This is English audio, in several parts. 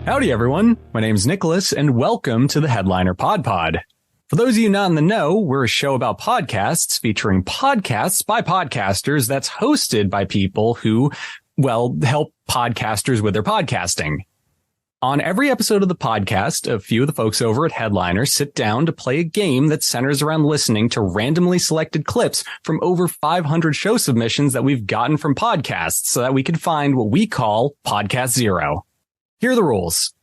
Howdy, everyone. My name's Nicholas, and welcome to the Headliner PodPod. For those of you not in the know, we're a show about podcasts featuring podcasts by podcasters that's hosted by people who, well, help podcasters with their podcasting. On every episode of the podcast, a few of the folks over at Headliner sit down to play a game that centers around listening to randomly selected clips from over 500 show submissions that we've gotten from podcasts so that we can find what we call Podcast Zero. Here are the rules.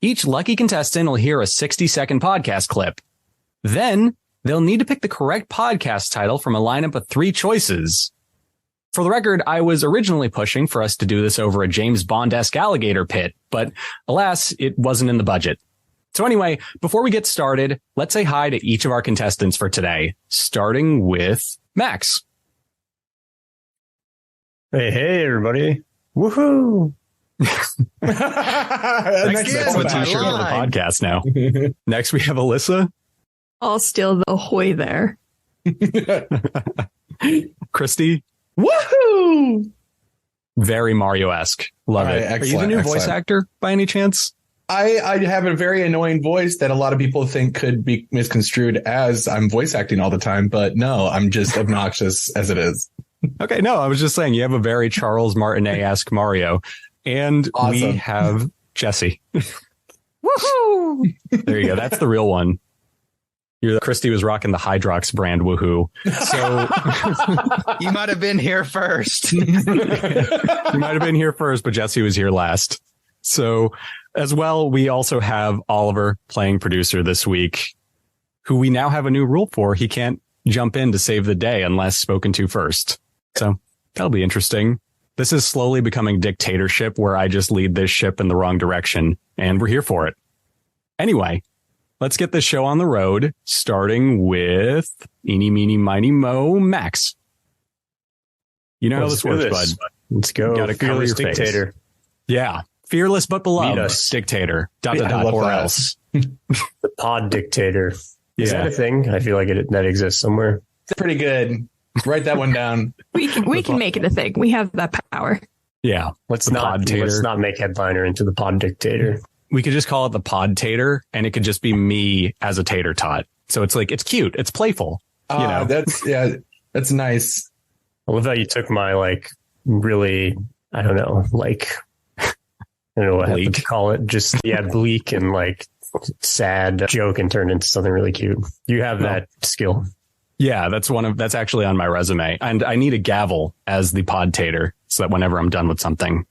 Each lucky contestant will hear a 60-second podcast clip. Then they'll need to pick the correct podcast title from a lineup of 3 choices. For the record, I was originally pushing for us to do this over a James Bond-esque alligator pit, but alas, it wasn't in the budget. So anyway, before we get started, let's say hi to each of our contestants for today, starting with Max. Hey, everybody. Woohoo! That's the t-shirt of the podcast now. Next, we have Elissa. I'll steal the ahoy there. Christy. Woohoo! Very Mario-esque. Love it. Excellent, Are you the new voice actor by any chance? I have a very annoying voice that a lot of people think could be misconstrued as I'm voice acting all the time, but no, I'm just obnoxious as it is. Okay, no, I was just saying you have a very Charles Martinet-esque Mario. And awesome. We have Jesse. Woohoo! There you go. That's the real one. Christy was rocking the Hydrox brand. Woohoo. So you might have been here first. You might have been here first, but Jesse was here last. So as well, we also have Oliver playing producer this week, who we now have a new rule for. He can't jump in to save the day unless spoken to first. So that'll be interesting. This is slowly becoming dictatorship where I just lead this ship in the wrong direction, and we're here for it. Anyway, let's get this show on the road, starting with eeny, meeny, miny, mo, Max. You know how this works, bud. Let's go. Gotta cover your dictator. Face. Yeah. Fearless but beloved dictator. ... or else. The pod dictator. Is that a thing? I feel like that exists somewhere. It's pretty good. Write that one down. We can make it a thing. We have that power. Yeah. Let's not make Headliner into the pod dictator. We could just call it the pod tater, and it could just be me as a tater tot. So it's like, it's cute. It's playful. You know? That's nice. I love how you took my really, I don't know what I have to call it. Just, bleak and sad joke and turned into something really cute. You have that skill. Yeah, that's actually on my resume. And I need a gavel as the pod tater so that whenever I'm done with something,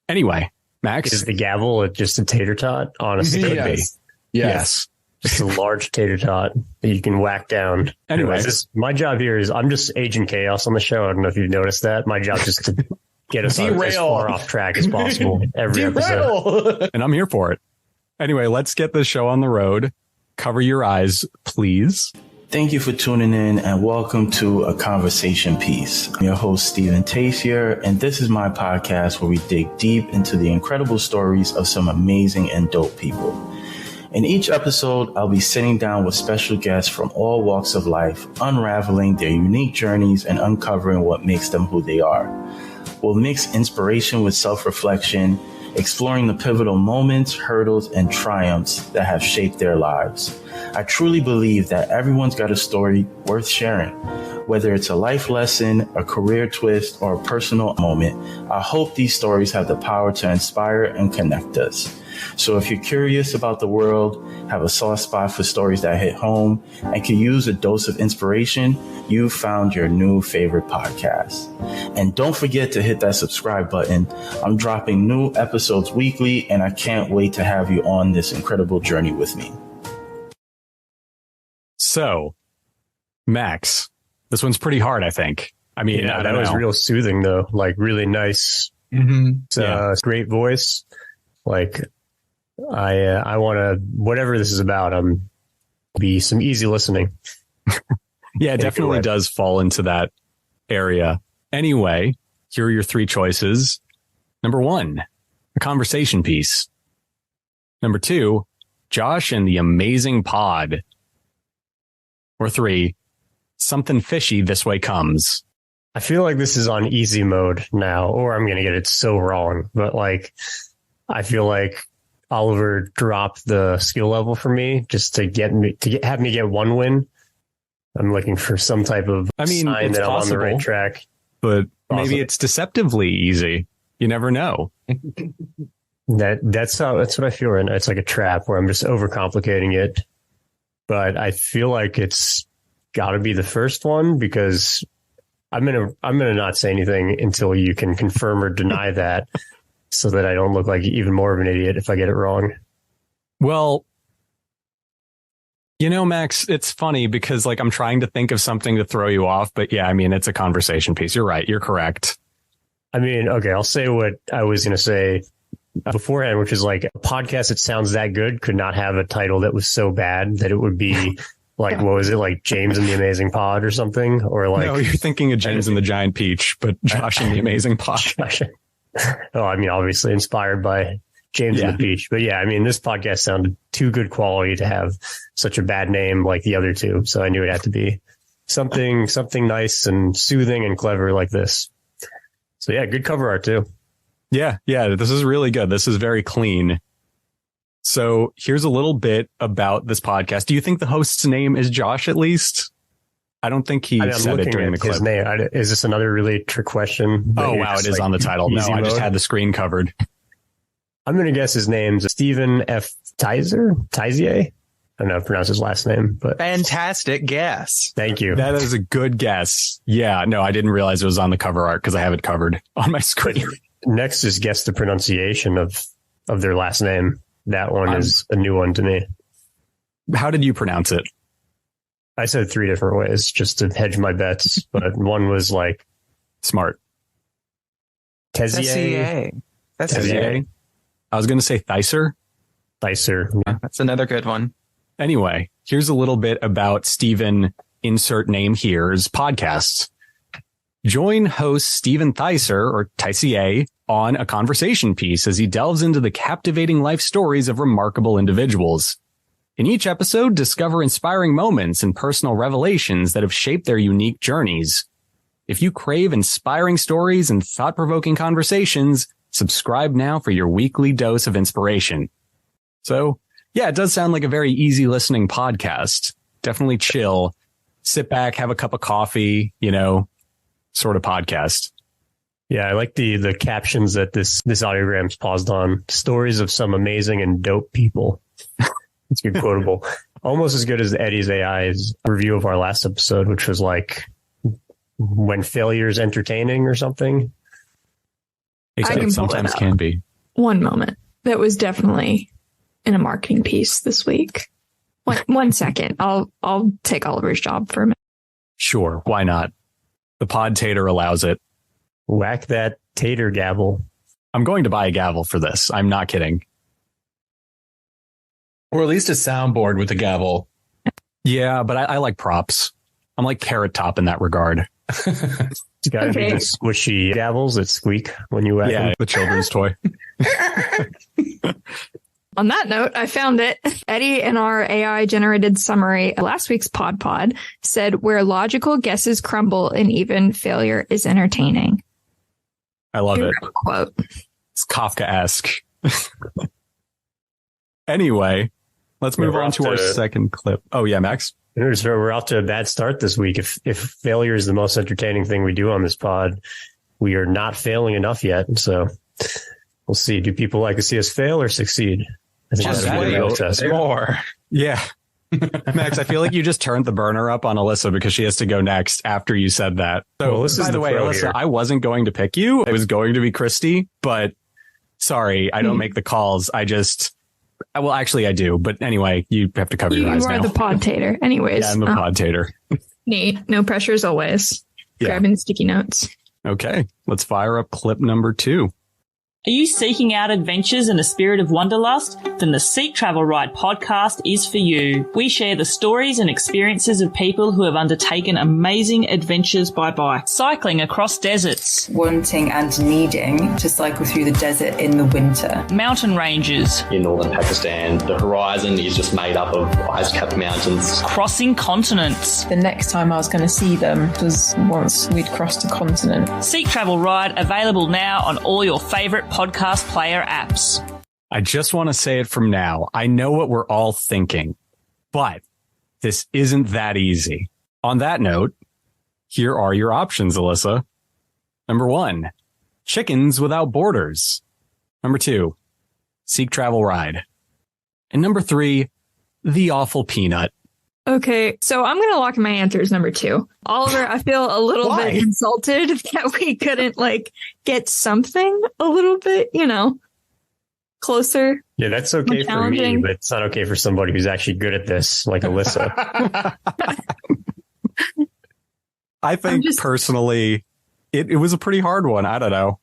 Anyway, Max. Is the gavel just a tater tot? Honestly. Yes. Just a large tater tot that you can whack down. Anyway, my job here is I'm just Agent Chaos on the show. I don't know if you've noticed that. My job is just to get us as far off track as possible every episode. And I'm here for it. Anyway, let's get this show on the road. Cover your eyes, please. Thank you for tuning in and welcome to A Conversation Piece. I'm your host, Stephen Tasier, and this is my podcast where we dig deep into the incredible stories of some amazing and dope people. In each episode, I'll be sitting down with special guests from all walks of life, unraveling their unique journeys and uncovering what makes them who they are. We'll mix inspiration with self-reflection, exploring the pivotal moments, hurdles, and triumphs that have shaped their lives. I truly believe that everyone's got a story worth sharing. Whether it's a life lesson, a career twist, or a personal moment, I hope these stories have the power to inspire and connect us. So if you're curious about the world, have a soft spot for stories that hit home, and can use a dose of inspiration, you've found your new favorite podcast. And don't forget to hit that subscribe button. I'm dropping new episodes weekly, and I can't wait to have you on this incredible journey with me. So, Max, this one's pretty hard, I think. I mean, that was real soothing, though. Really nice. Mm-hmm. It's great voice. I want to, whatever this is about, be some easy listening. Yeah, it definitely does fall into that area. Anyway, here are your 3 choices. Number 1, a conversation piece. Number 2, Josh and the Amazing Pod. Or 3, something fishy this way comes. I feel like this is on easy mode now, or I'm going to get it so wrong. But I feel like Oliver drop the skill level for me just to have me get one win. I'm looking for some type of sign that I'm on the right track. But maybe it's deceptively easy. You never know. That's what I feel right now. It's like a trap where I'm just overcomplicating it. But I feel like it's got to be the first one because I'm gonna not say anything until you can confirm or deny that, so that I don't look like even more of an idiot if I get it wrong. Well, you know, Max, it's funny because like I'm trying to think of something to throw you off, but yeah, I mean, it's a conversation piece. You're right. You're correct. I mean, okay, I'll say what I was going to say beforehand, which is like a podcast that sounds that good could not have a title that was so bad that it would be like, what was it, like James and the Amazing Pod or something? Or like, no, you're thinking of James and the Giant Peach, but Josh and the Amazing Pod. Oh, I mean, obviously inspired by James and the Peach. But yeah, I mean, this podcast sounded too good quality to have such a bad name like the other two. So I knew it had to be something nice and soothing and clever like this. So yeah, good cover art too. Yeah, this is really good. This is very clean. So here's a little bit about this podcast. Do you think the host's name is Josh at least? I don't think he said it during the clip. His name. Is this another really trick question? Oh, wow, it is on the title. No, I just had the screen covered. I'm going to guess his name's Stephen F. Tizier? I don't know how to pronounce his last name, but fantastic guess. Thank you. That is a good guess. Yeah, no, I didn't realize it was on the cover art because I have it covered on my screen. Next is guess the pronunciation of their last name. That one is a new one to me. How did you pronounce it? I said 3 different ways just to hedge my bets, but one was like smart. Tezier. I was going to say Thicer. Yeah, that's another good one. Anyway, here's a little bit about Stephen, insert name here's podcasts. Join host Stephen Thicer, or Tizier, on a conversation piece as he delves into the captivating life stories of remarkable individuals. In each episode, discover inspiring moments and personal revelations that have shaped their unique journeys. If you crave inspiring stories and thought-provoking conversations, subscribe now for your weekly dose of inspiration. So, yeah, it does sound like a very easy listening podcast. Definitely chill. Sit back, have a cup of coffee, sort of podcast. Yeah, I like the captions that this audiogram's paused on. Stories of some amazing and dope people. It's good quotable. Almost as good as Eddie's AI's review of our last episode, which was like, when failure is entertaining or something. It sometimes can be. One moment. That was definitely in a marketing piece this week. One second. I'll take Oliver's job for a minute. Sure. Why not? The pod tater allows it. Whack that tater gavel. I'm going to buy a gavel for this. I'm not kidding. Or at least a soundboard with a gavel. Yeah, but I like props. I'm like Carrot Top in that regard. It's got to be the squishy gavels that squeak when you whack them. The children's toy. On that note, I found it. Eddie, in our AI-generated summary of last week's PodPod, said, where logical guesses crumble and even failure is entertaining. I love it. Quote. It's Kafka-esque. Anyway, let's move on to our second clip. Oh, yeah, Max? We're off to a bad start this week. If failure is the most entertaining thing we do on this pod, we are not failing enough yet. So we'll see. Do people like to see us fail or succeed? I think just wait more. Yeah. Max, I feel like you just turned the burner up on Elissa because she has to go next after you said that. So, by the way, Elissa, here. I wasn't going to pick you. It was going to be Christy, but sorry, I don't make the calls. Well, actually, I do. But anyway, you have to cover your eyes now. You are the pod tater. Anyways. Yeah, I'm the pod tater. Neat. No pressure as always. Yeah. Grabbing sticky notes. Okay, let's fire up clip number 2. Are you seeking out adventures in a spirit of wanderlust? Then the Seek Travel Ride podcast is for you. We share the stories and experiences of people who have undertaken amazing adventures by bike, cycling across deserts, wanting and needing to cycle through the desert in the winter, mountain ranges. In northern Pakistan, the horizon is just made up of ice-capped mountains. Crossing continents. The next time I was going to see them was once we'd crossed a continent. Seek Travel Ride, available now on all your favourite podcast player apps. I just want to say it from now. I know what we're all thinking, but this isn't that easy. On that note, here are your options, Elissa. Number 1, Chickens Without Borders. Number 2, Seek Travel Ride. And number 3, The Awful Peanut. Okay, so I'm going to lock in my answers number 2. Oliver, I feel a little bit insulted that we couldn't get something a little bit, closer. Yeah, that's okay for me, but it's not okay for somebody who's actually good at this, like Elissa. I think personally, it was a pretty hard one. I don't know.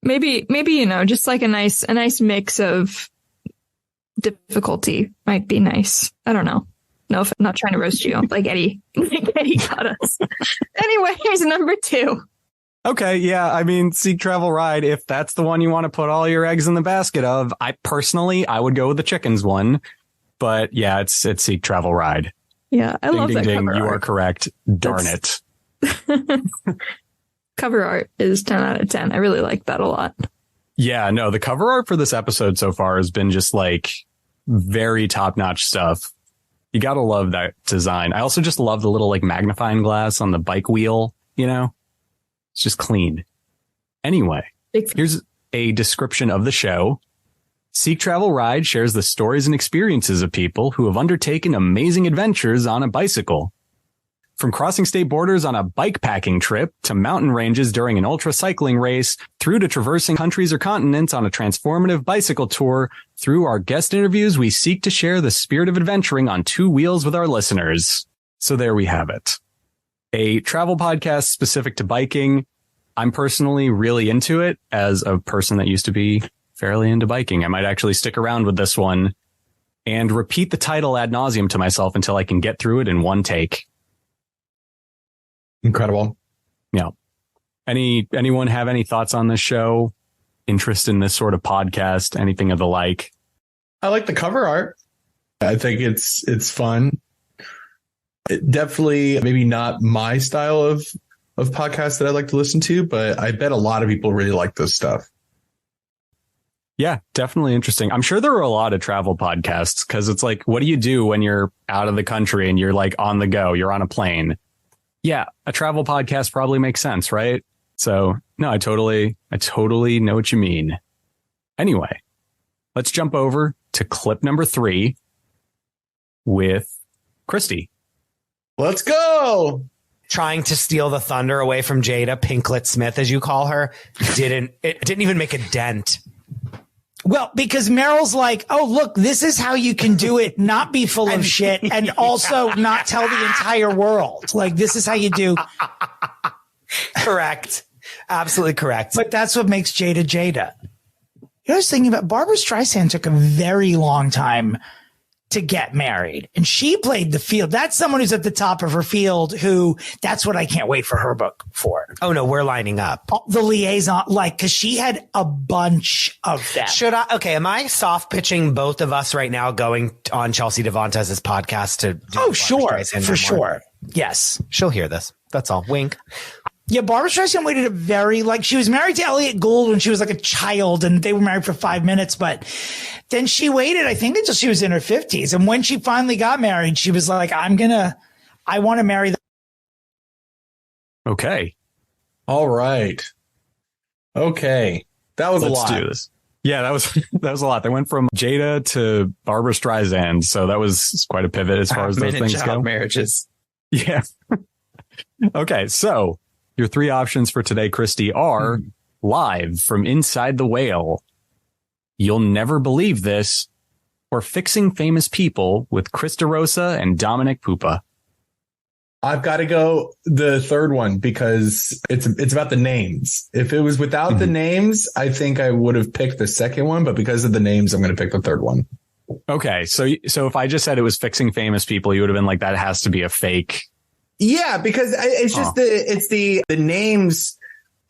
Maybe just like a nice mix of difficulty might be nice. I don't know. No, I'm not trying to roast you like Eddie. Eddie got us. Anyways, number 2. Okay, yeah, I mean, Seek Travel Ride, if that's the one you want to put all your eggs in the basket of, I would go with the chickens one. But yeah, it's Seek Travel Ride. Yeah, I love that cover art. You are correct. Darn it. Cover art is 10 out of 10. I really like that a lot. Yeah, no, the cover art for this episode so far has been just very top-notch stuff. You gotta love that design. I also just love the little magnifying glass on the bike wheel, It's just clean. Anyway, here's a description of the show. Seek Travel Ride shares the stories and experiences of people who have undertaken amazing adventures on a bicycle. From crossing state borders on a bike packing trip to mountain ranges during an ultra cycling race, through to traversing countries or continents on a transformative bicycle tour, through our guest interviews, we seek to share the spirit of adventuring on 2 wheels with our listeners. So there we have it. A travel podcast specific to biking. I'm personally really into it as a person that used to be fairly into biking. I might actually stick around with this one and repeat the title ad nauseum to myself until I can get through it in one take. Incredible. Yeah. Anyone have any thoughts on this show? Interest in this sort of podcast? Anything of the like? I like the cover art. I think it's fun. Definitely maybe not my style of podcasts that I like to listen to, but I bet a lot of people really like this stuff. Yeah, definitely interesting. I'm sure there are a lot of travel podcasts because it's what do you do when you're out of the country and you're on the go? You're on a plane. Yeah, a travel podcast probably makes sense, right? So, no, I totally know what you mean. Anyway, let's jump over to clip number 3 with Christy. Let's go. Trying to steal the thunder away from Jada Pinklet Smith, as you call her, it didn't even make a dent. Well, because Meryl's oh, look, this is how you can do it, not be full of shit, and also not tell the entire world. This is how you do. Correct. Absolutely correct. But that's what makes Jada Jada. I was thinking about Barbara Streisand took a very long time to get married, and she played the field. That's someone who's at the top of her field that's what I can't wait for her book for. Oh no, we're lining up. The liaison, cause she had a bunch of them. Am I soft pitching both of us right now going on Chelsea Devantez's podcast to do for sure. Yes. She'll hear this. That's all. Wink. Yeah, Barbara Streisand waited a very, she was married to Elliot Gould when she was a child, and they were married for 5 minutes, but then she waited, I think, until she was in her 50s. And when she finally got married, she was like, I want to marry them. Okay. All right. Okay. That was a lot. Let's do this. Yeah, that was a lot. They went from Jada to Barbara Streisand, so that was quite a pivot as far as those things go. Marriages. Yeah. Okay, so your 3 options for today, Christy, are Live from Inside the Whale, You'll Never Believe This, or Fixing Famous People with DeRosa and Dominic Poopa. I've got to go the third one because it's about the names. If it was without the names, I think I would have picked the second one, but because of the names, I'm going to pick the third one. Okay, so if I just said it was Fixing Famous People, you would have been like, that has to be a fake. Yeah, because it's just the names.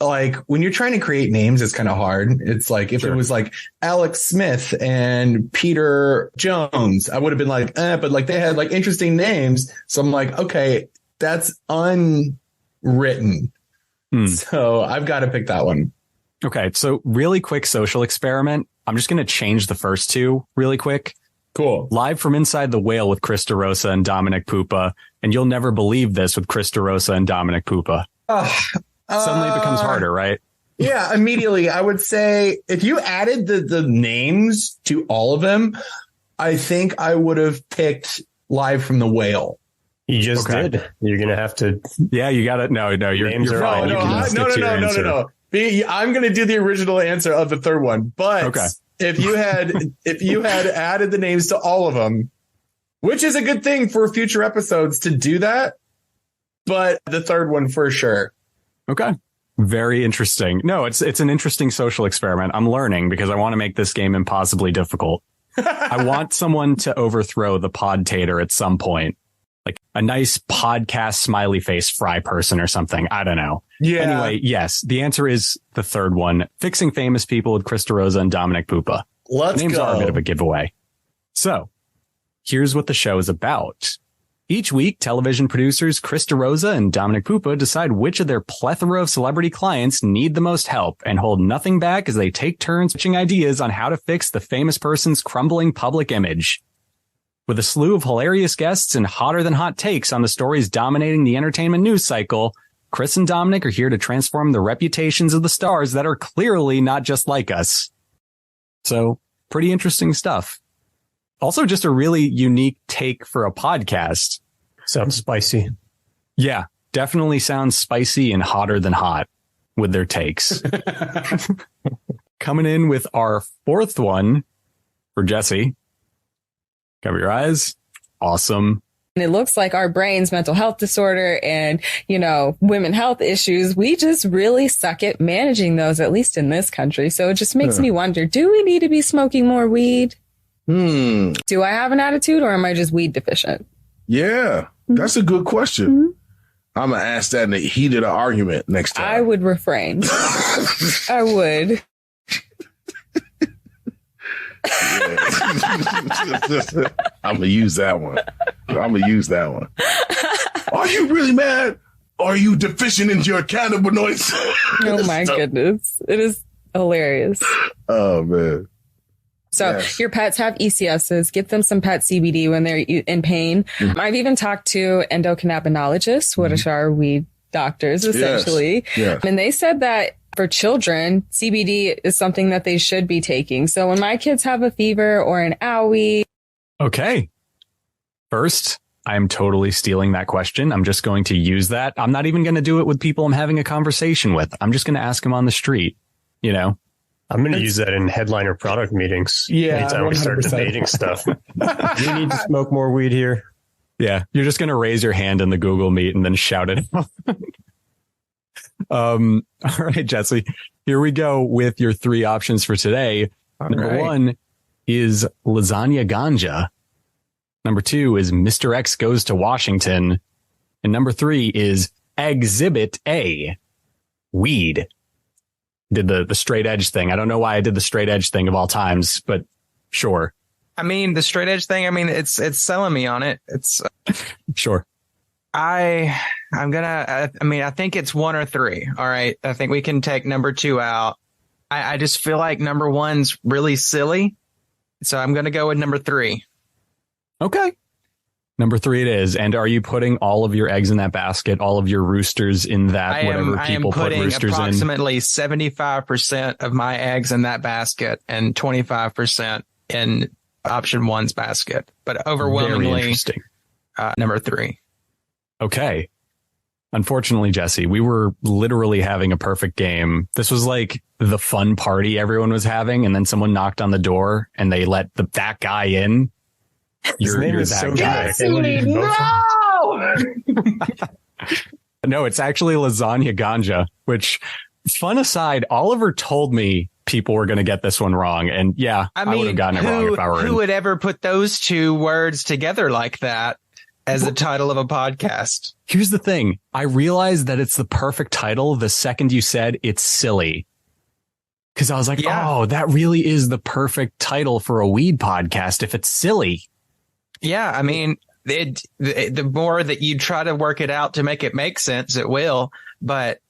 When you're trying to create names, it's kind of hard. It's if it was Alex Smith and Peter Jones, I would have been but they had interesting names. So I'm okay, that's unwritten. So I've got to pick that one. Okay, so really quick social experiment. I'm just going to change the first two really quick. Cool. Live from Inside the Whale with DeRosa and Dominic Poopa. And you'll never believe this with DeRosa and Dominic Poopa. Suddenly it becomes harder, right? Yeah, immediately. I would say if you added the names to all of them, I think I would have picked Live from the Whale. You just did. You're going to have to. Yeah, you got it. No, you're fine. No. I'm going to do the original answer of the third one. But if you had added the names to all of them, which is a good thing for future episodes to do that. But the third one for sure. Okay. Very interesting. No, it's an interesting social experiment. I'm learning because I want to make this game impossibly difficult. I want someone to overthrow the podtator at some point. Like a nice podcast smiley face fry person or something. I don't know. Yeah. Anyway, yes, the answer is the third one. Fixing Famous People with DeRosa and Dominic Poopa. Let's Names go. are a bit of a giveaway. So here's what the show is about. Each week, television producers DeRosa and Dominic Poopa decide which of their plethora of celebrity clients need the most help and hold nothing back as they take turns pitching ideas on how to fix the famous person's crumbling public image. With a slew of hilarious guests and hotter than hot takes on the stories dominating the entertainment news cycle, Chris and Dominic are here to transform the reputations of the stars that are clearly not just like us. So, pretty interesting stuff. Also, just a really unique take for a podcast. Sounds spicy. Yeah, definitely sounds spicy and hotter than hot with their takes. Coming in with our fourth one for Jesse. Cover your eyes. Awesome. And it looks like our brain's mental health disorder and, women health issues. We just really suck at managing those, at least in this country. So it just makes me wonder, do we need to be smoking more weed? Do I have an attitude or am I just weed deficient? Yeah, that's a good question. I'm going to ask that in the heat of the argument next time. I would refrain. I would. I'm going to use that one. Are you really mad? Are you deficient in your cannabinoids? Oh my goodness. It is hilarious. Oh man. So your pets have ECSs, get them some pet CBD when they're in pain. I've even talked to endocannabinoologists, which are weed doctors essentially. Yes. And they said that for children, CBD is something that they should be taking. So when my kids have a fever or an owie. Okay. First, I'm totally stealing that question. I'm just going to use that. I'm not even going to do it with people I'm having a conversation with. I'm just going to ask them on the street, I'm going to use that in headliner product meetings. Yeah. Anytime we start 100%. debating stuff. You need to smoke more weed here. Yeah. You're just going to raise your hand in the Google Meet and then shout it out. All right, Jesse, here we go with your three options for today. Number one is Lasagna Ganja. Number two is Mr. X Goes to Washington. And number three is Exhibit A, weed. Did the straight edge thing. I don't know why I did the straight edge thing of all times, but sure. I mean, the straight edge thing, it's selling me on it. It's sure. I think it's one or three. All right. I think we can take number two out. I just feel like number one's really silly. So I'm going to go with number three. Okay. Number three it is. And are you putting all of your eggs in that basket? All of your roosters in that? I am putting approximately 75% of my eggs in that basket and 25% in option one's basket. But overwhelmingly, number three. Okay. Unfortunately, Jesse, we were literally having a perfect game. This was like the fun party everyone was having, and then someone knocked on the door and they let that guy in. You're that guy. No, it's actually Lasagna Ganja, which, fun aside, Oliver told me people were going to get this one wrong. And yeah, I would have gotten it wrong if I were Who would ever put those two words together like that as the title of a podcast? Here's the thing. I realized that it's the perfect title the second you said it's silly. Because I was like, oh, that really is the perfect title for a weed podcast if it's silly. Yeah, I mean, the more that you try to work it out to make it make sense, it will. But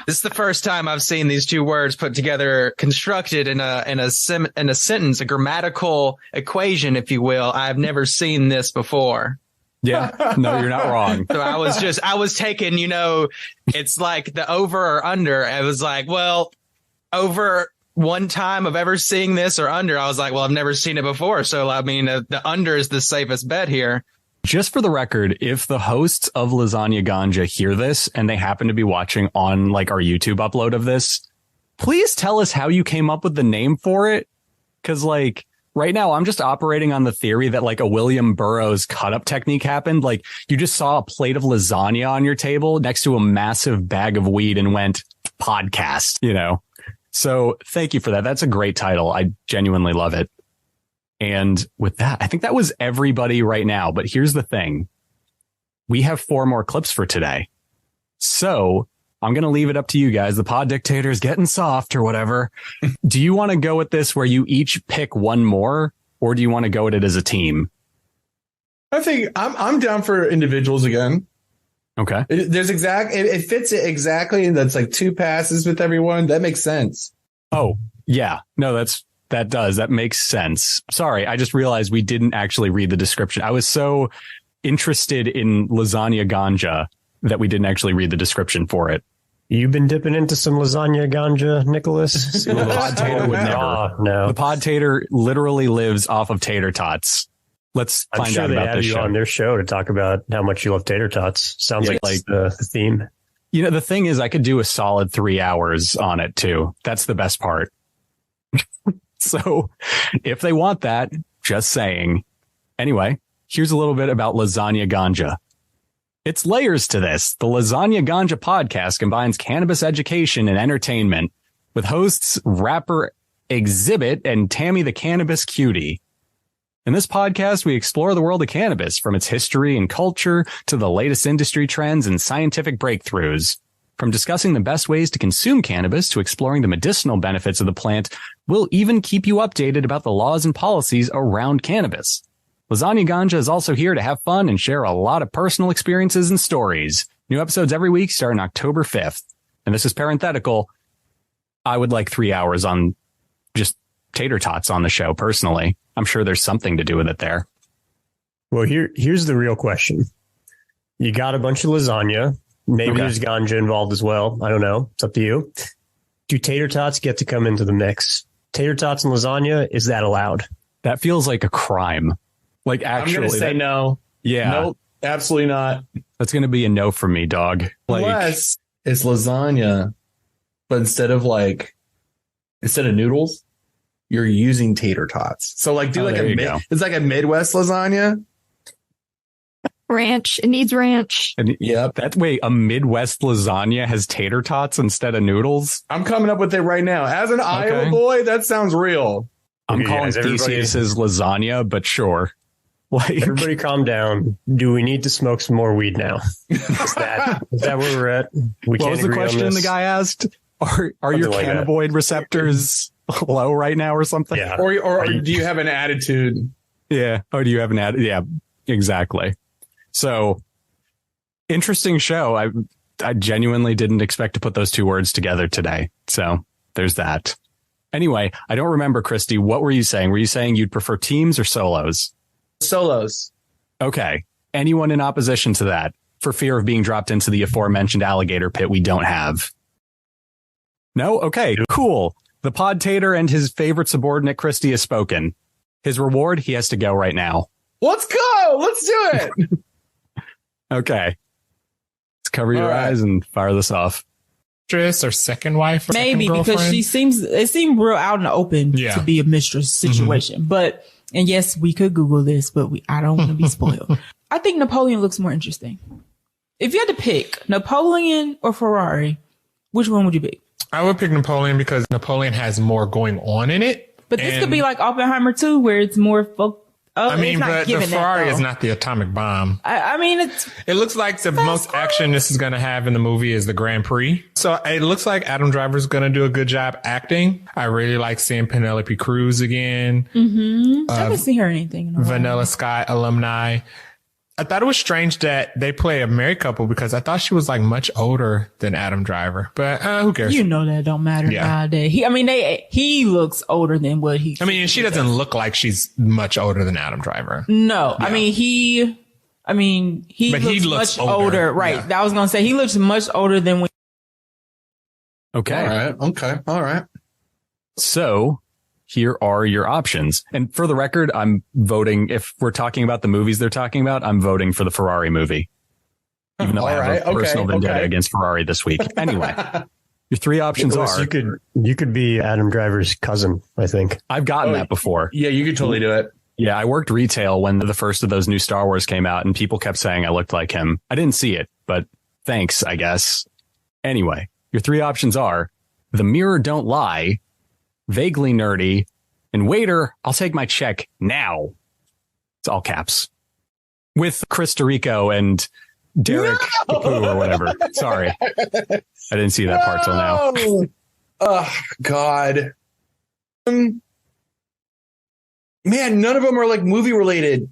This is the first time I've seen these two words put together, constructed in a sentence, a grammatical equation, if you will. I've never seen this before. Yeah, no, you're not wrong. So I was taking, it's like the over or under. I was like, well, over one time of ever seeing this or under, I was like, well, I've never seen it before. So, I mean, the under is the safest bet here. Just for the record, if the hosts of Lasagna Ganja hear this and they happen to be watching on like our YouTube upload of this, please tell us how you came up with the name for it. Because like right now, I'm just operating on the theory that like a William Burroughs cut up technique happened. Like you just saw a plate of lasagna on your table next to a massive bag of weed and went podcast, So thank you for that. That's a great title. I genuinely love it. And with that, I think that was everybody right now. But here's the thing. We have 4 more clips for today. So I'm going to leave it up to you guys. The pod dictator is getting soft or whatever. Do you want to go with this where you each pick one more, or do you want to go at it as a team? I think I'm down for individuals again. Okay. It fits it exactly. That's like 2 passes with everyone. That makes sense. Oh, yeah. No, that makes sense. Sorry, I just realized we didn't actually read the description. I was so interested in Lasagna Ganja that we didn't actually read the description for it. You've been dipping into some Lasagna Ganja, Nicholas? The pod tater would never. No. The pod tater literally lives off of tater tots. Let's find out about this show. On their show to talk about how much you love tater tots. Sounds like the theme. The thing is, I could do a solid 3 hours on it too. That's the best part. So if they want that, just saying. Anyway, here's a little bit about Lasagna Ganja. It's layers to this. The Lasagna Ganja podcast combines cannabis education and entertainment with hosts rapper Exhibit and Tammy the Cannabis Cutie. In this podcast, we explore the world of cannabis from its history and culture to the latest industry trends and scientific breakthroughs. From discussing the best ways to consume cannabis to exploring the medicinal benefits of the plant, we'll even keep you updated about the laws and policies around cannabis. Lasagna Ganja is also here to have fun and share a lot of personal experiences and stories. New episodes every week starting October 5th. And this is parenthetical. I would like 3 hours on just tater tots on the show, personally. I'm sure there's something to do with it there. Well, here's the real question. You got a bunch of lasagna. Maybe there's ganja involved as well. I don't know. It's up to you. Do tater tots get to come into the mix? Tater tots and lasagna, is that allowed? That feels like a crime. Like, actually. I'm going to say no. Yeah. Nope, absolutely not. That's going to be a no from me, dog. Unless it's lasagna, but instead of noodles, you're using tater tots. So like it's like a Midwest lasagna. Ranch. It needs ranch. And a Midwest lasagna has tater tots instead of noodles. I'm coming up with it right now. As an Iowa boy, that sounds real. I'm calling Theseus's lasagna, but sure. Everybody calm down. Do we need to smoke some more weed now? Is that where we're at? What was the question the guy asked? Are your cannabinoid receptors low right now or something? Yeah. Or do you have an attitude? Yeah. Oh, do you have an attitude? Yeah, exactly. So interesting show. I genuinely didn't expect to put those 2 words together today. So there's that. Anyway, I don't remember, Christy. What were you saying? Were you saying you'd prefer teams or solos? Solos. Okay. Anyone in opposition to that for fear of being dropped into the aforementioned alligator pit we don't have? No? Okay, cool. The pod tater and his favorite subordinate, Christy, has spoken. His reward, he has to go right now. Let's go. Let's do it. Okay. Let's cover your eyes and fire this off. Mistress or second wife? Or maybe because it seemed real out in the open to be a mistress situation. Mm-hmm. But, and yes, we could Google this, but I don't want to be spoiled. I think Napoleon looks more interesting. If you had to pick Napoleon or Ferrari, which one would you pick? I would pick Napoleon because Napoleon has more going on in it. But this could be like Oppenheimer too, where it's more but the Ferrari is not the atomic bomb. It looks like the most action this is going to have in the movie is the Grand Prix. So it looks like Adam Driver's going to do a good job acting. I really like seeing Penelope Cruz again. Mm-hmm. I haven't seen her in anything in a while. Vanilla Sky alumni. I thought it was strange that they play a married couple because I thought she was like much older than Adam Driver, but who cares? You know that don't matter nowadays. He looks older than what he. I mean, she doesn't look like she's much older than Adam Driver. No, yeah. he looks much older. Right. Yeah. I was gonna say he looks much older than when. Okay. All right. So here are your options. And for the record, I'm voting. If we're talking about the movies they're talking about, I'm voting for the Ferrari movie. Even though I have a personal vendetta against Ferrari this week. Anyway, your three options are. You could be Adam Driver's cousin, I think. I've gotten that before. Yeah, you could totally do it. Yeah, I worked retail when the first of those new Star Wars came out and people kept saying I looked like him. I didn't see it, but thanks, I guess. Anyway, your three options are The Mirror Don't Lie, Vaguely Nerdy, and Waiter, I'll take my check now. It's all caps. With Chris Tirico and Derek Poo or whatever. Sorry. I didn't see that part till now. Oh, God. Man, none of them are like movie related.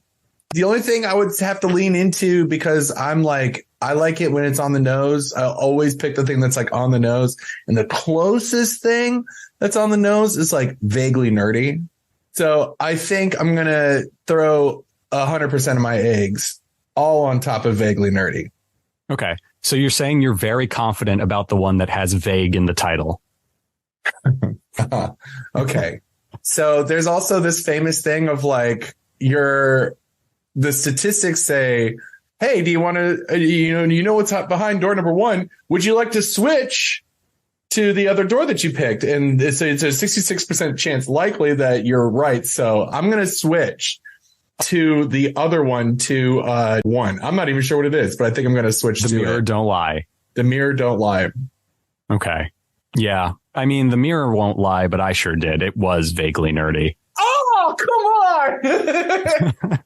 The only thing I would have to lean into, because I'm like, I like it when it's on the nose. I always pick the thing that's like on the nose. And the closest thing that's on the nose is like vaguely nerdy. So I think I'm going to throw 100% of my eggs all on top of vaguely nerdy. Okay. So you're saying you're very confident about the one that has vague in the title. Okay. So there's also this famous thing of like the statistics say, hey, do you want to, you know what's behind door number 1? Would you like to switch to the other door that you picked? And it's a 66% chance likely that you're right. So I'm going to switch to the other one to 1. I'm not even sure what it is, but I think I'm going to switch to The Mirror Don't Lie. The Mirror Don't Lie. Okay. Yeah. I mean, The Mirror won't lie, but I sure did. It was vaguely nerdy. Oh, come on.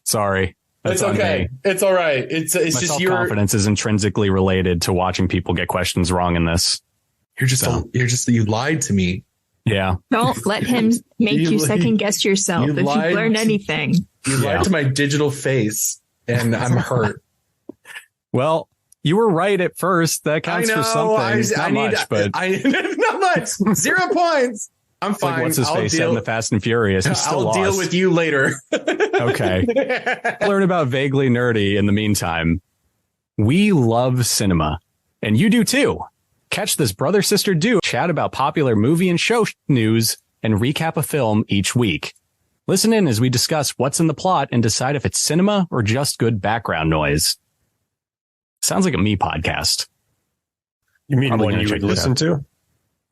Sorry. It's okay. It's all right. It's my just self-confidence is intrinsically related to watching people get questions wrong in this. You lied to me. Yeah. Don't let him make you second guess yourself if you've learned anything. You lied to my digital face and I'm hurt. Well, you were right at first. That counts for something. Not much. 0 points. I'm fine. Like, what's his face in the Fast and Furious? I'll deal with you later. Okay. Learn about Vaguely Nerdy in the meantime. We love cinema, and you do too. Catch this brother-sister duo chat about popular movie and show news and recap a film each week. Listen in as we discuss what's in the plot and decide if it's cinema or just good background noise. Sounds like a me podcast. You mean one you would listen to?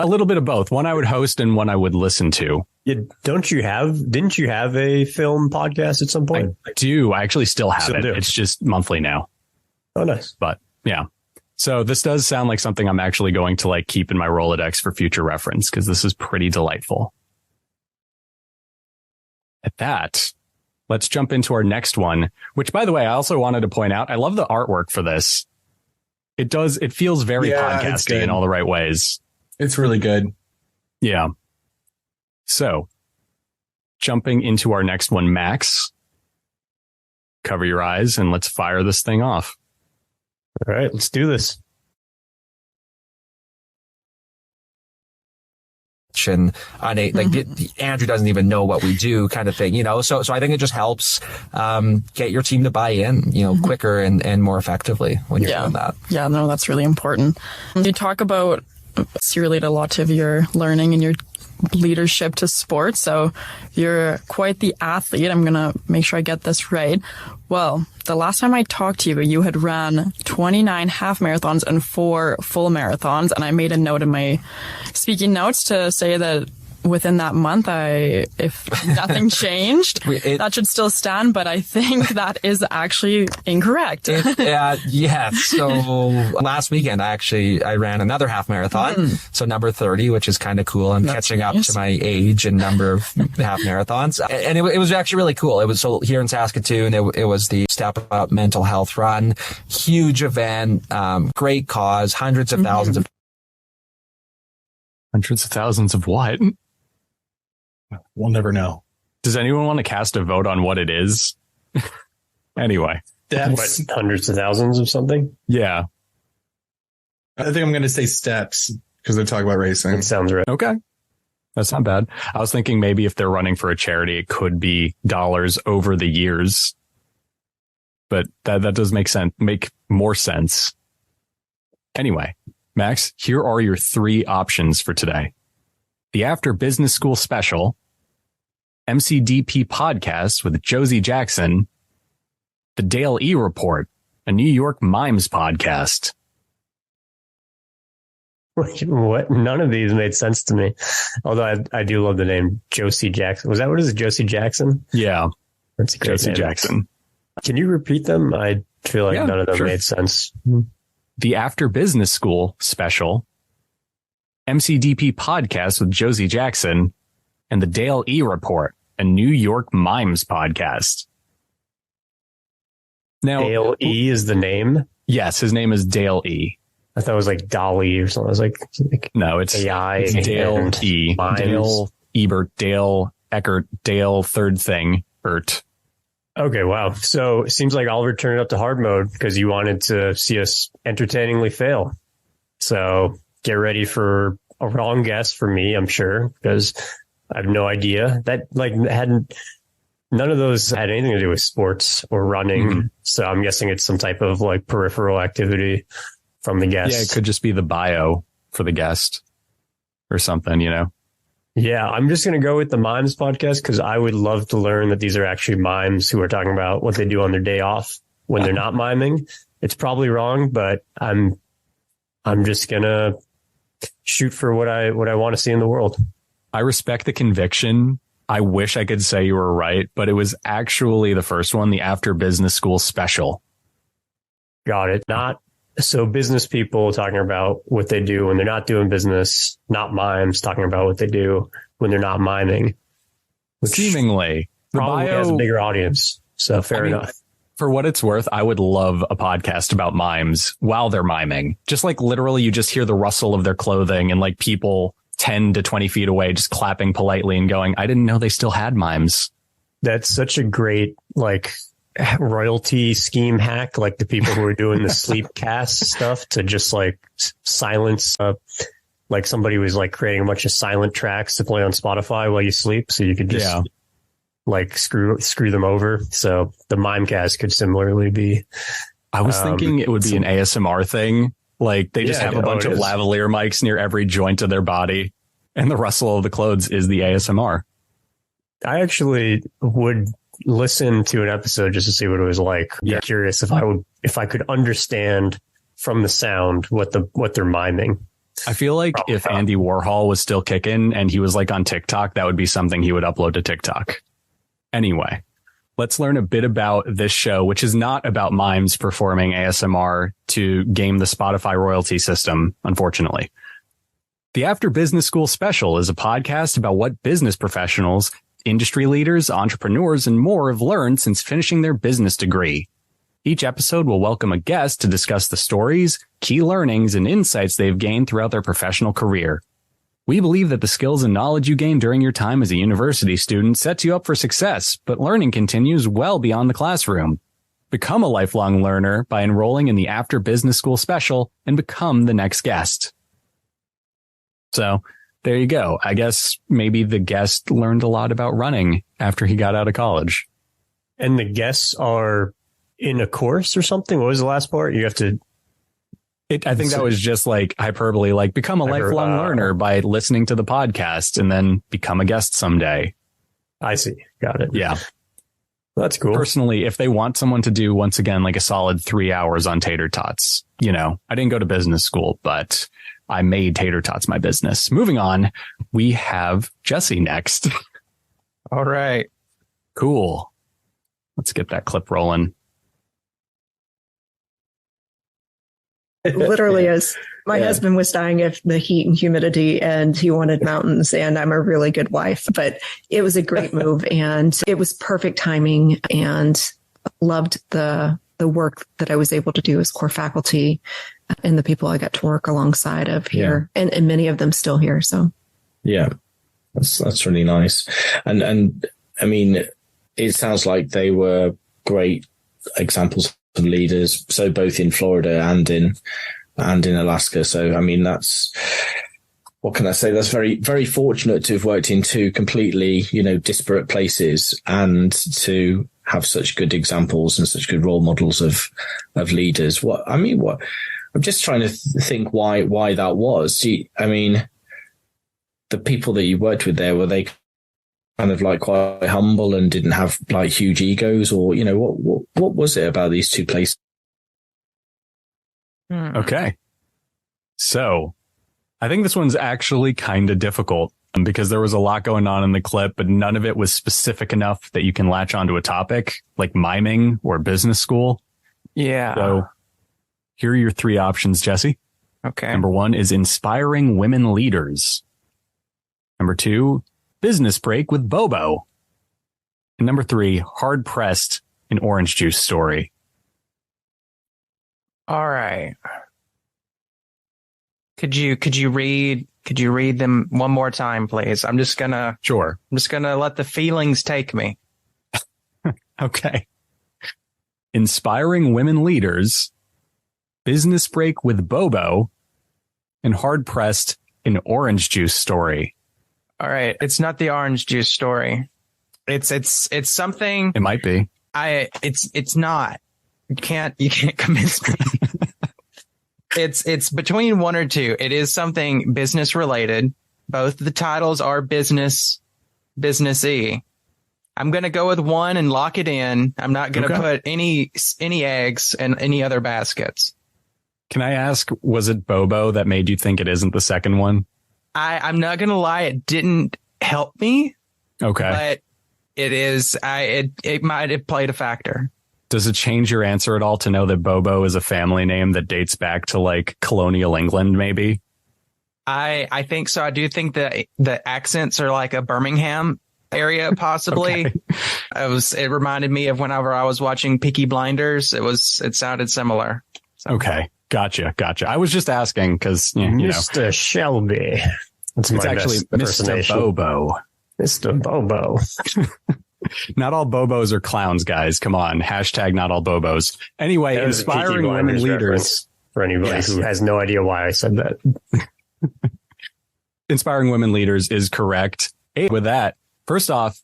A little bit of both. One I would host and one I would listen to. Yeah, didn't you have a film podcast at some point? I do. I actually still have it. It's just monthly now. Oh, nice. But yeah. So this does sound like something I'm actually going to like keep in my Rolodex for future reference, because this is pretty delightful. At that, let's jump into our next one, which, by the way, I also wanted to point out, I love the artwork for this. It feels very podcasty in all the right ways. It's really good. Yeah. So jumping into our next one, Max, cover your eyes and let's fire this thing off. All right, let's do this. On a Andrew doesn't even know what we do kind of thing, so I think it just helps get your team to buy in quicker and more effectively when you're doing that. Yeah, no, that's really important. You talk about you relate a lot to your learning and your leadership to sports, so you're quite the athlete. I'm gonna make sure I get this right. Well, the last time I talked to you, you had ran 29 half marathons and 4 full marathons, and I made a note in my speaking notes to say that within that month, if nothing changed, that should still stand, but I think that is actually incorrect. Yeah. So last weekend, I ran another half marathon. So number 30, which is kind of cool. I'm catching up to my age and number of half marathons. And it was actually really cool. It was so here in Saskatoon, it was the Step Up Mental Health Run. Huge event, great cause, hundreds of thousands of. Hundreds of thousands of what? We'll never know. Does anyone want to cast a vote on what it is? Anyway. What, hundreds of thousands of something? Yeah. I think I'm going to say steps because they talk about racing. It sounds right. Okay. That's not bad. I was thinking maybe if they're running for a charity, it could be dollars over the years. But that does make more sense. Anyway, Max, here are your 3 options for today. The After Business School Special, MCDP Podcast with Josie Jackson, The Dale E. Report, a New York Mimes podcast. What? None of these made sense to me. Although I do love the name Josie Jackson. Was that what it is? Josie Jackson? Yeah. That's a great Josie name. Jackson. Can you repeat them? I feel like none of them made sense. The After Business School Special, MCDP Podcast with Josie Jackson, and The Dale E. Report, a New York Mimes podcast. Now, Dale E. is the name? Yes, his name is Dale E. I thought it was like Dolly or something. I was like no, it's AI. It's Dale E. Mimes. Dale Ebert, Dale Eckert, Dale third thing, Ert. Okay, wow. So it seems like Oliver turned it up to hard mode because you wanted to see us entertainingly fail. So get ready for a wrong guess for me, I'm sure, because I have no idea. That none of those had anything to do with sports or running. Mm-hmm. So I'm guessing it's some type of like peripheral activity from the guest. Yeah, it could just be the bio for the guest or something, you know? Yeah, I'm just going to go with the Mimes podcast because I would love to learn that these are actually mimes who are talking about what they do on their day off when they're not miming. It's probably wrong, but I'm just going to shoot for what I want to see in the world. I respect the conviction. I wish I could say you were right, but it was actually the first one, the After Business School Special. Got it. So business people talking about what they do when they're not doing business, not mimes talking about what they do when they're not miming. Seemingly. Probably has a bigger audience. So fair enough. For what it's worth, I would love a podcast about mimes while they're miming. Just like literally you just hear the rustle of their clothing and like people 10 to 20 feet away just clapping politely and going, I didn't know they still had mimes. That's such a great like royalty scheme hack, like the people who are doing the sleep cast stuff to just like silence like somebody was like creating a bunch of silent tracks to play on Spotify while you sleep so you could just like screw them over. So the Mimecast could similarly be. I was thinking it would be an ASMR thing. Like they just have a bunch of lavalier mics near every joint of their body and the rustle of the clothes is the ASMR. I actually would listen to an episode just to see what it was like. I'm curious if I could understand from the sound what they're miming. I feel like if Andy Warhol was still kicking and he was like on TikTok, that would be something he would upload to TikTok. Anyway, let's learn a bit about this show, which is not about mimes performing ASMR to game the Spotify royalty system, unfortunately. The After Business School Special is a podcast about what business professionals, industry leaders, entrepreneurs, and more have learned since finishing their business degree. Each episode will welcome a guest to discuss the stories, key learnings, and insights they've gained throughout their professional career. We believe that the skills and knowledge you gain during your time as a university student sets you up for success, but learning continues well beyond the classroom. Become a lifelong learner by enrolling in the After Business School Special and become the next guest. So there you go. I guess maybe the guest learned a lot about running after he got out of college. And the guests are in a course or something? What was the last part? You have to... I think that was just like hyperbole, like become a lifelong learner by listening to the podcast and then become a guest someday. I see. Got it. Yeah. That's cool. Personally, if they want someone to do, once again, like a solid 3 hours on tater tots, you know, I didn't go to business school, but I made tater tots my business. Moving on, we have Jesse next. All right. Cool. Let's get that clip rolling. Literally, as my husband was dying of the heat and humidity and he wanted mountains, and I'm a really good wife, but it was a great move and it was perfect timing, and loved the work that I was able to do as core faculty and the people I got to work alongside of here, and many of them still here. So yeah, that's really nice. And I mean, it sounds like they were great examples of leaders. So both in Florida and in Alaska. So, I mean, that's, what can I say? That's very, very fortunate to have worked in two completely, disparate places and to have such good examples and such good role models of leaders. I'm just trying to think why that was. I mean, the people that you worked with there, were they kind of like quite humble and didn't have like huge egos, or, what was it about these two places? Okay. So I think this one's actually kind of difficult because there was a lot going on in the clip, but none of it was specific enough that you can latch onto a topic like miming or business school. Yeah. So here are your three options, Jesse. Okay. Number 1 is inspiring women leaders. Number 2, business break with Bobo. And number 3, hard pressed, an orange juice story. All right. Could you read them one more time, please? Sure. I'm just gonna let the feelings take me. Okay. Inspiring women leaders, business break with Bobo, and hard pressed, an orange juice story. All right. It's not the orange juice story. It's something. It might be. It's not. You can't convince me. It's between one or two. It is something business related. Both the titles are businessy. I'm going to go with one and lock it in. I'm not going to put any eggs in any other baskets. Can I ask, was it Bobo that made you think it isn't the second one? I'm not going to lie. It didn't help me. Okay. But it is, it might have played a factor. Does it change your answer at all to know that Bobo is a family name that dates back to like colonial England, maybe? I think so. I do think that the accents are like a Birmingham area, possibly. Okay. It reminded me of whenever I was watching Peaky Blinders. It sounded similar. So. Okay. Gotcha. I was just asking because, Mr. Shelby. It's actually Mr. Bobo. Mr. Bobo. Not all Bobos are clowns, guys. Come on. Hashtag not all Bobos. Anyway, inspiring women leaders. For anybody who has no idea why I said that. Inspiring women leaders is correct. Hey, with that, first off,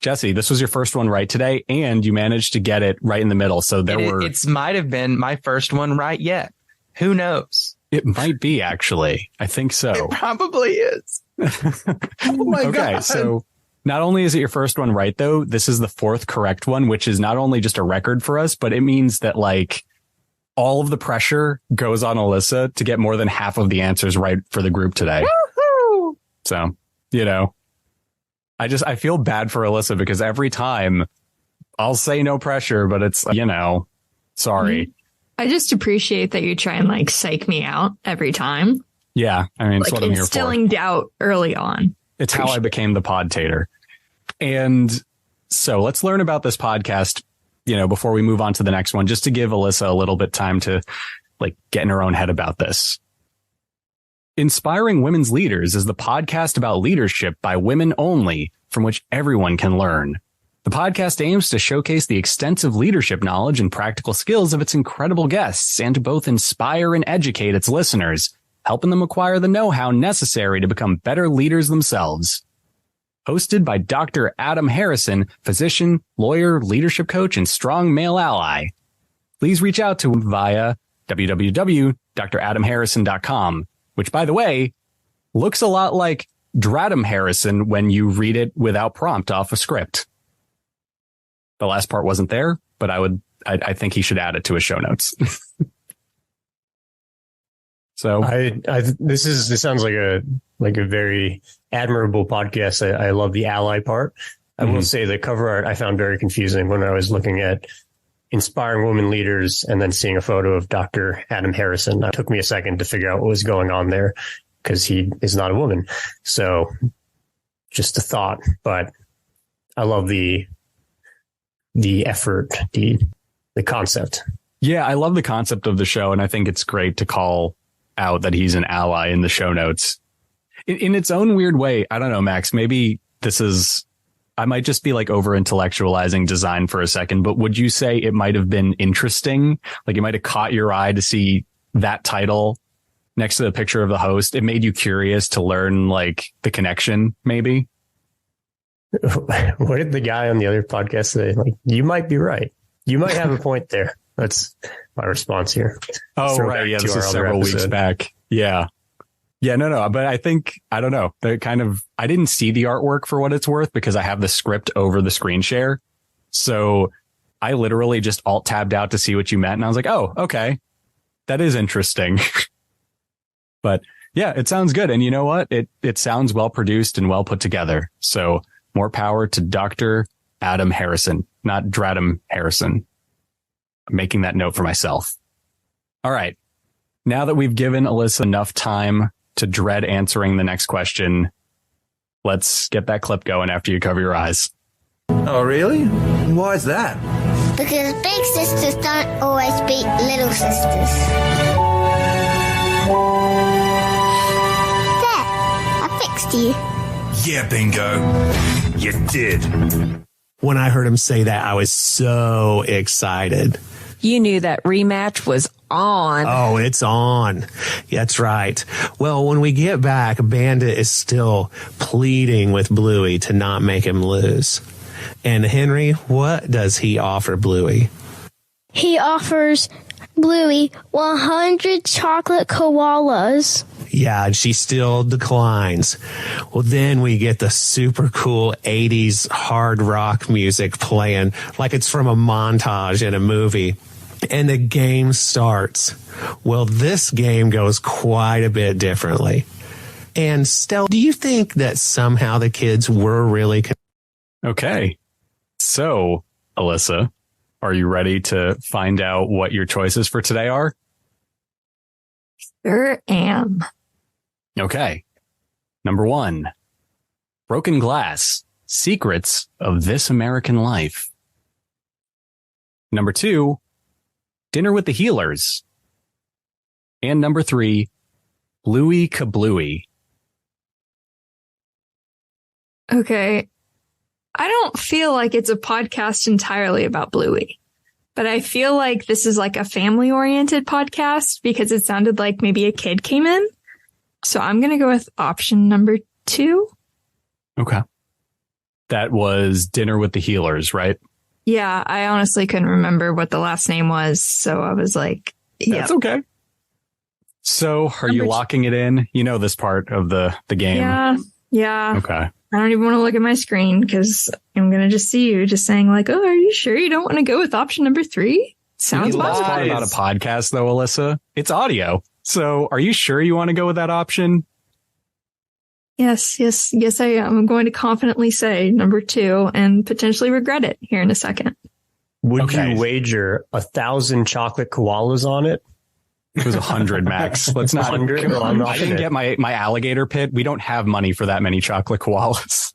Jesse, this was your first one right today, and you managed to get it right in the middle. So it might have been my first one right yet. Who knows? It might be, actually. I think so. It probably is. Oh my God. So not only is it your first one right, though, this is the fourth correct one, which is not only just a record for us, but it means that like all of the pressure goes on Elissa to get more than half of the answers right for the group today. Woo-hoo! So, I feel bad for Elissa because every time I'll say no pressure, but it's, sorry. I just appreciate that you try and like psych me out every time. Yeah. I mean, it's what I'm here for. Instilling doubt early on. It's how I became the podtator. And so let's learn about this podcast, before we move on to the next one, just to give Elissa a little bit time to like get in her own head about this. Inspiring Women's Leaders is the podcast about leadership by women only, from which everyone can learn. The podcast aims to showcase the extensive leadership knowledge and practical skills of its incredible guests and to both inspire and educate its listeners, helping them acquire the know-how necessary to become better leaders themselves. Hosted by Dr. Adam Harrison, physician, lawyer, leadership coach, and strong male ally. Please reach out to him via www.dradamharrison.com, which, by the way, looks a lot like Dradam Harrison when you read it without prompt off a script. The last part wasn't there, but I think he should add it to his show notes. So this sounds like a very admirable podcast. I love the ally part. I will say the cover art I found very confusing when I was looking at inspiring women leaders and then seeing a photo of Dr. Adam Harrison. It took me a second to figure out what was going on there because he is not a woman. So just a thought, but I love the effort, the concept. Yeah, I love the concept of the show, and I think it's great to call out that he's an ally in the show notes. In its own weird way, I don't know, Max, maybe this is I might just be like over intellectualizing design for a second, but would you say it might have been interesting? Like it might have caught your eye to see that title next to the picture of the host. It made you curious to learn like the connection, maybe. What did the guy on the other podcast say? Like, you might be right. You might have a point there. That's my response here. Oh, right. Yeah, this is several weeks back. Yeah. Yeah, no. But I think, I don't know. I didn't see the artwork for what it's worth because I have the script over the screen share. So I literally just alt tabbed out to see what you meant. And I was like, oh, okay. That is interesting. But yeah, it sounds good. And you know what? It sounds well produced and well put together. So more power to Dr. Adam Harrison, not Dradam Harrison. I'm making that note for myself. All right. Now that we've given Elissa enough time to dread answering the next question, let's get that clip going after you cover your eyes. Oh, really? Why is that? Because big sisters don't always beat little sisters. There, I fixed you. Yeah, bingo. You did. When I heard him say that, I was so excited. You knew that rematch was on. Oh, it's on. That's right. Well, when we get back, Bandit is still pleading with Bluey to not make him lose. And Henry, what does he offer Bluey? He offers Bluey 100 chocolate koalas. Yeah, and she still declines. Well, then we get the super cool 80s hard rock music playing like it's from a montage in a movie. And the game starts. Well, this game goes quite a bit differently. And Stell, do you think that somehow the kids were really... Okay. So, Elissa, are you ready to find out what your choices for today are? Sure am. Okay. Number 1, Broken Glass, Secrets of This American Life. Number 2, Dinner with the Healers. And number 3, Bluey Kablooey. Okay. I don't feel like it's a podcast entirely about Bluey, but I feel like this is like a family oriented podcast because it sounded like maybe a kid came in. So I'm going to go with option number 2. Okay. That was Dinner with the Healers, right? Yeah, I honestly couldn't remember what the last name was. So I was like, yeah. That's okay. So are you locking it in? You know this part of the game. Yeah. Okay. I don't even want to look at my screen because I'm going to just see you just saying like, oh, are you sure you don't want to go with option number 3? Sounds about a podcast though, Elissa. It's audio. So are you sure you want to go with that option? Yes, I am. I'm going to confidently say number 2 and potentially regret it here in a second. Would you wager 1,000 chocolate koalas on it? It was 100 max. Let's not. 100? Well, I didn't get my alligator pit. We don't have money for that many chocolate koalas.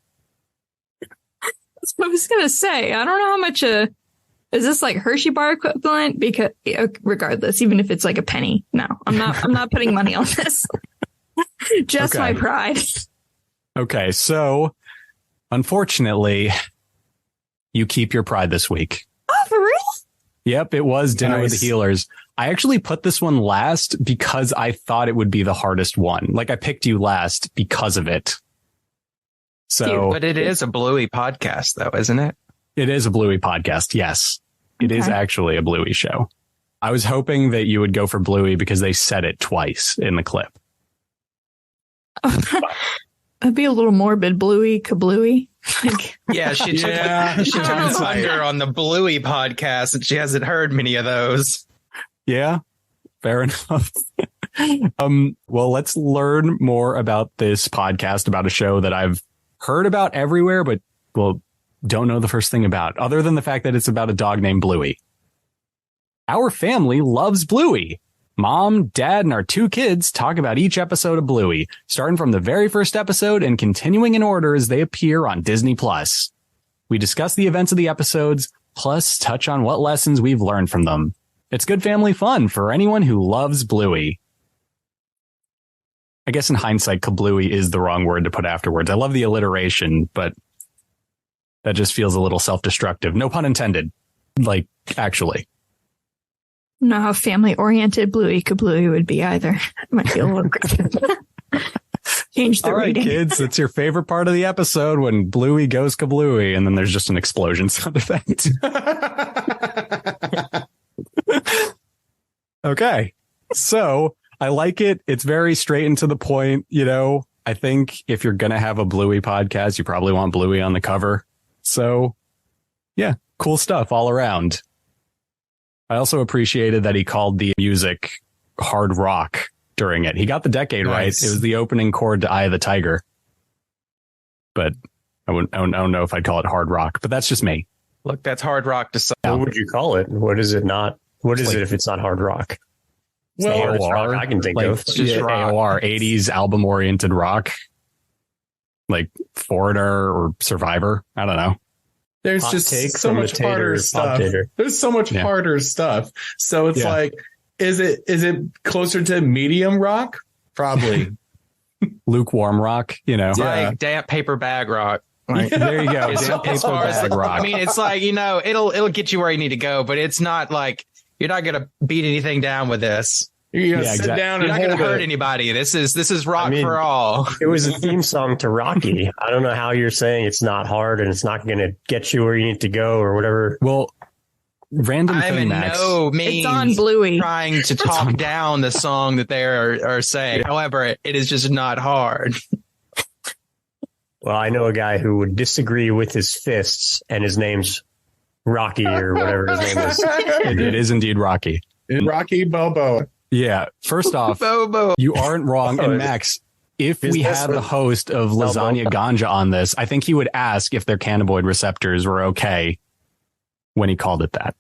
That's what I was going to say. I don't know how much is this like Hershey bar equivalent? Because regardless, even if it's like a penny, no, I'm not putting money on this. Just my pride. Okay. So unfortunately, you keep your pride this week. Oh, for real? Yep. It was Dinner with the Healers. I actually put this one last because I thought it would be the hardest one. Like I picked you last because of it. So, but it is a Bluey podcast though, isn't it? It is a Bluey podcast. Yes, it is actually a Bluey show. I was hoping that you would go for Bluey because they said it twice in the clip. That'd be a little morbid. Bluey Kablooey. Yeah, she took the thunder on the Bluey podcast and she hasn't heard many of those. Yeah, fair enough. Well, let's learn more about this podcast about a show that I've heard about everywhere, but don't know the first thing about, other than the fact that it's about a dog named Bluey. Our family loves Bluey. Mom, Dad, and our 2 kids talk about each episode of Bluey, starting from the very first episode and continuing in order as they appear on Disney+. We discuss the events of the episodes, plus touch on what lessons we've learned from them. It's good family fun for anyone who loves Bluey. I guess in hindsight, Kablooey is the wrong word to put afterwards. I love the alliteration, but That just feels a little self-destructive. No pun intended. Like, actually. Know how family-oriented Bluey Kablooey would be either. It might be a little change the All right, reading. kids, it's your favorite part of the episode when Bluey goes kablooey, and then there's just an explosion sound effect. Okay, so I like it. It's very straight and to the point. You know, I think if you're gonna have a Bluey podcast, you probably want Bluey on the cover. So, yeah, cool stuff all around. I also appreciated that he called the music hard rock during it. He got the decade right. It was the opening chord to Eye of the Tiger. But I don't know if I'd call it hard rock, but that's just me. Look, that's hard rock to some. What would you call it? What is it not? What is it if it's not hard rock? It's the hardest rock I can think of. It's just AOR, 80s album-oriented rock. Like Foreigner or Survivor. I don't know. There's just so much harder stuff. There's so much harder stuff. So it's like, is it closer to medium rock? Probably. Lukewarm rock, you know. It's like damp paper bag rock. Like, there you go. Damp paper bag rock. I mean, it's like, you know, it'll get you where you need to go, but it's not like you're not going to beat anything down with this. You're going to sit down and you're not going to hurt anybody. This is rock for all. It was a theme song to Rocky. I don't know how you're saying it's not hard and it's not going to get you where you need to go or whatever. Well, random I'm in no means it's on Bluey. Trying to talk down the song that they are saying. However, it is just not hard. Well, I know a guy who would disagree with his fists, and his name's Rocky or whatever his name is. It is indeed Rocky. Rocky Bobo. Yeah. First off, you aren't wrong. And Max, if we had the host of Lasagna Ganja on this, I think he would ask if their cannabinoid receptors were okay when he called it that.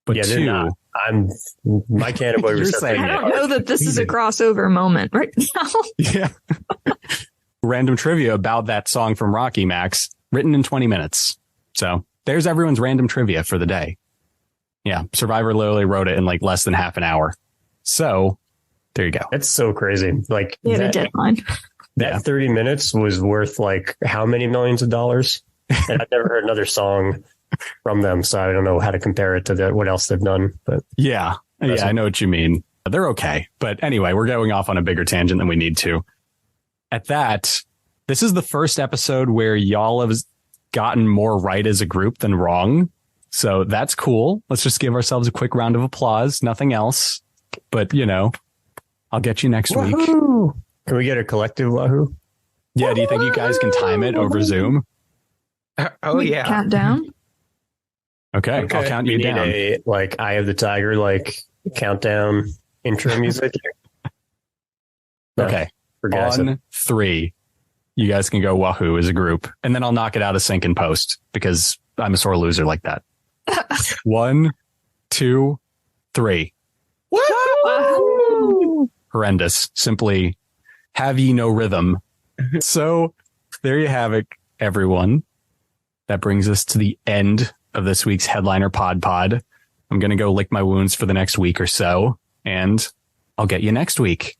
But they're not. My cannabinoid receptors. I don't know that this is a crossover moment right now. Yeah. Random trivia about that song from Rocky, Max, written in 20 minutes. So there's everyone's random trivia for the day. Yeah. Survivor literally wrote it in like less than half an hour. So there you go. It's so crazy. Like the deadline. That 30 minutes was worth like how many millions of dollars? And I've never heard another song from them, so I don't know how to compare it to what else they've done. But yeah, I know what you mean. They're okay. But anyway, we're going off on a bigger tangent than we need to. At that, this is the first episode where y'all have gotten more right as a group than wrong. So that's cool. Let's just give ourselves a quick round of applause. Nothing else. But, you know, I'll get you next week. Can we get a collective wahoo? Yeah. Do you think you guys can time it over Zoom? Oh, yeah. Count down. Okay. I'll count you down. A, like, Eye of the Tiger, like, countdown intro music. Okay. On 3, you guys can go wahoo as a group. And then I'll knock it out of sync and post because I'm a sore loser like that. 1, 2, 3. Wahoo! Horrendous. Simply have ye no rhythm. So there you have it, everyone. That brings us to the end of this week's Headliner PodPod. I'm going to go lick my wounds for the next week or so, and I'll get you next week.